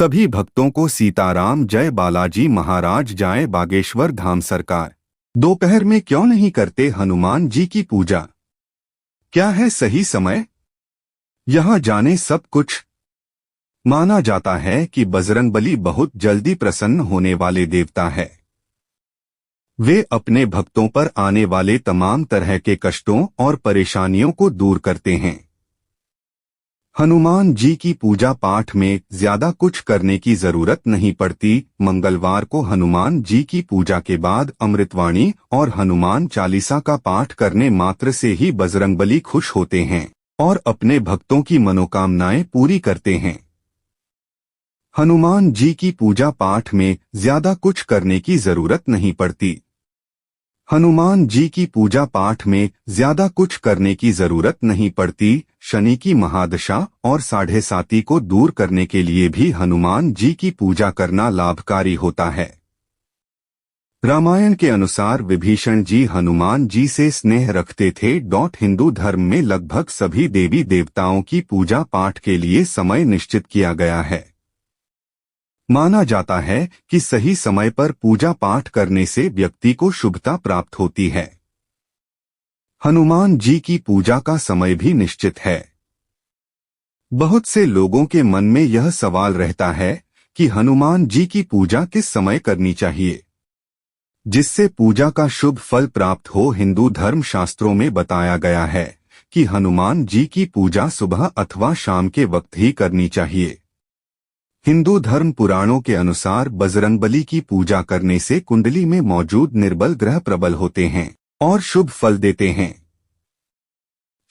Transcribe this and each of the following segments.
सभी भक्तों को सीताराम जय बालाजी महाराज जाए बागेश्वर धाम सरकार। दोपहर में क्यों नहीं करते हनुमान जी की पूजा? क्या है सही समय? यहाँ जाने सब कुछ। माना जाता है कि बजरंगबली बहुत जल्दी प्रसन्न होने वाले देवता है। वे अपने भक्तों पर आने वाले तमाम तरह के कष्टों और परेशानियों को दूर करते हैं। हनुमान जी की पूजा पाठ में ज्यादा कुछ करने की जरूरत नहीं पड़ती। मंगलवार को हनुमान जी की पूजा के बाद अमृतवाणी और हनुमान चालीसा का पाठ करने मात्र से ही बजरंगबली खुश होते हैं और अपने भक्तों की मनोकामनाएं पूरी करते हैं। हनुमान जी की पूजा पाठ में ज्यादा कुछ करने की जरूरत नहीं पड़ती। हनुमान जी की पूजा पाठ में ज्यादा कुछ करने की जरूरत नहीं पड़ती। शनि की महादशा और 7.5 को दूर करने के लिए भी हनुमान जी की पूजा करना लाभकारी होता है। रामायण के अनुसार विभीषण जी हनुमान जी से स्नेह रखते थे। हिंदू धर्म में लगभग सभी देवी देवताओं की पूजा पाठ के लिए समय निश्चित किया गया है। माना जाता है कि सही समय पर पूजा पाठ करने से व्यक्ति को शुभता प्राप्त होती है। हनुमान जी की पूजा का समय भी निश्चित है। बहुत से लोगों के मन में यह सवाल रहता है कि हनुमान जी की पूजा किस समय करनी चाहिए जिससे पूजा का शुभ फल प्राप्त हो। हिंदू धर्म शास्त्रों में बताया गया है कि हनुमान जी की पूजा सुबह अथवा शाम के वक्त ही करनी चाहिए। हिंदू धर्म पुराणों के अनुसार बजरंगबली की पूजा करने से कुंडली में मौजूद निर्बल ग्रह प्रबल होते हैं और शुभ फल देते हैं।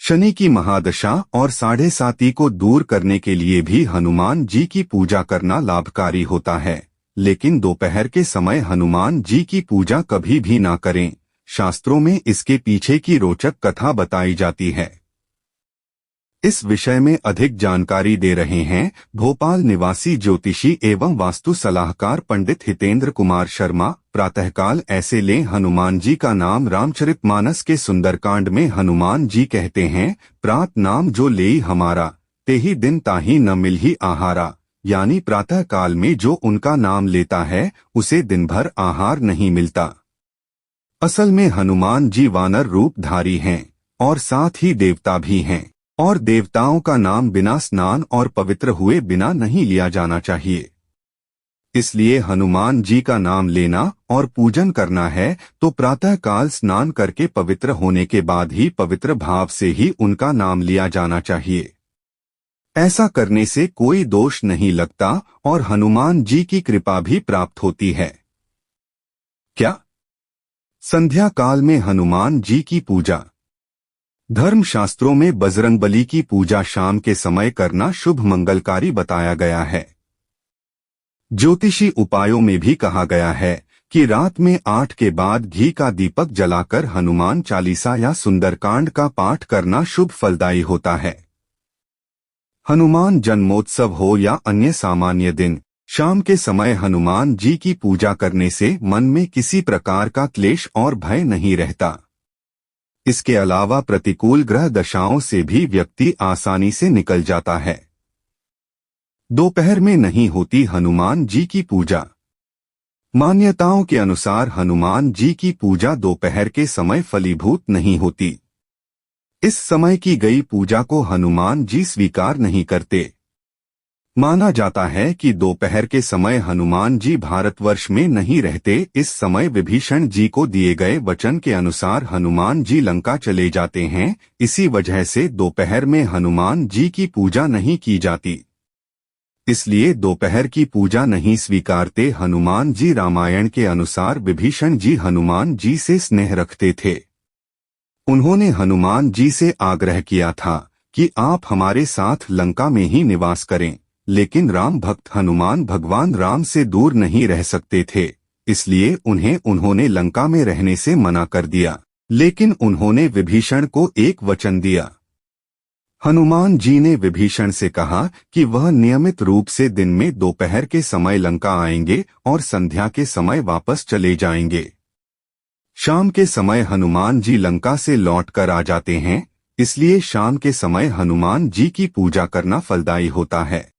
शनि की महादशा और 7.5 को दूर करने के लिए भी हनुमान जी की पूजा करना लाभकारी होता है, लेकिन दोपहर के समय हनुमान जी की पूजा कभी भी ना करें। शास्त्रों में इसके पीछे की रोचक कथा बताई जाती है। इस विषय में अधिक जानकारी दे रहे हैं भोपाल निवासी ज्योतिषी एवं वास्तु सलाहकार पंडित हितेंद्र कुमार शर्मा। प्रातःकाल ऐसे लें हनुमान जी का नाम। रामचरितमानस के सुंदरकांड में हनुमान जी कहते हैं, प्रात नाम जो लेई हमारा, तेही दिन ताही न मिलही आहारा। यानी प्रातः काल में जो उनका नाम लेता है उसे दिन भर आहार नहीं मिलता। असल में हनुमान जी वानर रूपधारी हैं और साथ ही देवता भी हैं और देवताओं का नाम बिना स्नान और पवित्र हुए बिना नहीं लिया जाना चाहिए। इसलिए हनुमान जी का नाम लेना और पूजन करना है तो प्रातः काल स्नान करके पवित्र होने के बाद ही पवित्र भाव से ही उनका नाम लिया जाना चाहिए। ऐसा करने से कोई दोष नहीं लगता और हनुमान जी की कृपा भी प्राप्त होती है। क्या? संध्या काल में हनुमान जी की पूजा। धर्म शास्त्रों में बजरंगबली की पूजा शाम के समय करना शुभ मंगलकारी बताया गया है। ज्योतिषी उपायों में भी कहा गया है कि रात में 8 के बाद घी का दीपक जलाकर हनुमान चालीसा या सुंदरकांड का पाठ करना शुभ फलदायी होता है। हनुमान जन्मोत्सव हो या अन्य सामान्य दिन, शाम के समय हनुमान जी की पूजा करने से मन में किसी प्रकार का क्लेश और भय नहीं रहता। इसके अलावा प्रतिकूल ग्रह दशाओं से भी व्यक्ति आसानी से निकल जाता है। दोपहर में नहीं होती हनुमान जी की पूजा। मान्यताओं के अनुसार हनुमान जी की पूजा दोपहर के समय फलीभूत नहीं होती। इस समय की गई पूजा को हनुमान जी स्वीकार नहीं करते। माना जाता है कि दोपहर के समय हनुमान जी भारतवर्ष में नहीं रहते। इस समय विभीषण जी को दिए गए वचन के अनुसार हनुमान जी लंका चले जाते हैं। इसी वजह से दोपहर में हनुमान जी की पूजा नहीं की जाती। इसलिए दोपहर की पूजा नहीं स्वीकारते। हनुमान जी रामायण के अनुसार विभीषण जी हनुमान जी से स्नेह रखते थे। उन्होंने हनुमान जी से आग्रह किया था कि आप हमारे साथ लंका में ही निवास करें, लेकिन राम भक्त हनुमान भगवान राम से दूर नहीं रह सकते थे, इसलिए उन्होंने लंका में रहने से मना कर दिया। लेकिन उन्होंने विभीषण को एक वचन दिया। हनुमान जी ने विभीषण से कहा कि वह नियमित रूप से दिन में दोपहर के समय लंका आएंगे और संध्या के समय वापस चले जाएंगे। शाम के समय हनुमान जी लंका से लौटकर आ जाते हैं, इसलिए शाम के समय हनुमान जी की पूजा करना फलदायी होता है।